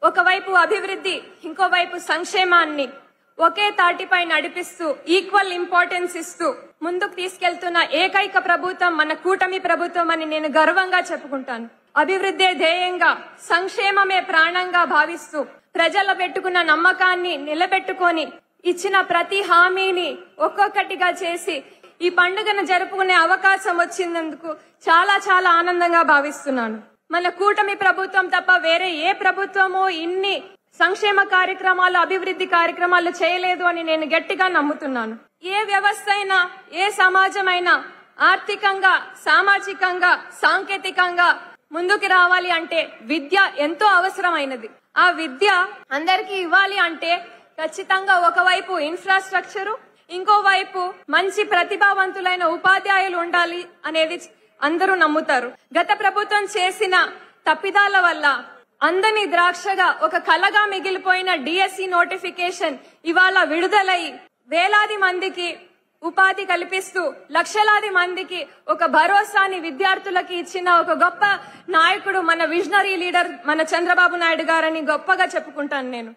ఒకవైపు అభివృద్ధి, ఇంకోవైపు సంక్షేమాన్ని ఒకే తాటిపై నడిపిస్తూ ఈక్వల్ ఇంపార్టెన్స్ ఇస్తూ ముందుకు తీసుకెళ్తున్న ఏకైక ప్రభుత్వం మన కూటమి ప్రభుత్వం అని నేను గర్వంగా చెప్పుకుంటాను. అభివృద్ధే ధ్యేయంగా, సంక్షేమమే ప్రాణంగా భావిస్తూ ప్రజల పెట్టుకున్న నమ్మకాన్ని నిలబెట్టుకొని ఇచ్చిన ప్రతి హామీని ఒక్కొక్కటిగా చేసి ఈ పండుగను జరుపుకునే అవకాశం వచ్చినందుకు చాలా చాలా ఆనందంగా భావిస్తున్నాను. మన కూటమి ప్రభుత్వం తప్ప వేరే ఏ ప్రభుత్వమో ఇన్ని సంక్షేమ కార్యక్రమాలు, అభివృద్ధి కార్యక్రమాలు చేయలేదు అని నేను గట్టిగా నమ్ముతున్నాను. ఏ వ్యవస్థ అయినా, ఏ సమాజం అయినా ఆర్థికంగా, సామాజికంగా, సాంకేతికంగా ముందుకు రావాలి అంటే విద్య ఎంతో అవసరమైనది. ఆ విద్య అందరికీ ఇవ్వాలి అంటే ఖచ్చితంగా ఒకవైపు ఇన్ఫ్రాస్ట్రక్చరు, ఇంకోవైపు మంచి ప్రతిభావంతులైన ఉపాధ్యాయులు ఉండాలి అనేది అందరూ నమ్ముతారు. గత ప్రభుత్వం చేసిన తప్పిదాల వల్ల అందని ద్రాక్షగా ఒక కలగా మిగిలిపోయిన డిఎస్సి నోటిఫికేషన్ ఇవాళ విడుదలై వేలాది మందికి ఉపాధి కల్పిస్తూ లక్షలాది మందికి ఒక భరోసాని విద్యార్థులకి ఇచ్చిన ఒక గొప్ప నాయకుడు మన విజనరీ లీడర్ మన చంద్రబాబు నాయుడు గారని గొప్పగా చెప్పుకుంటాను నేను.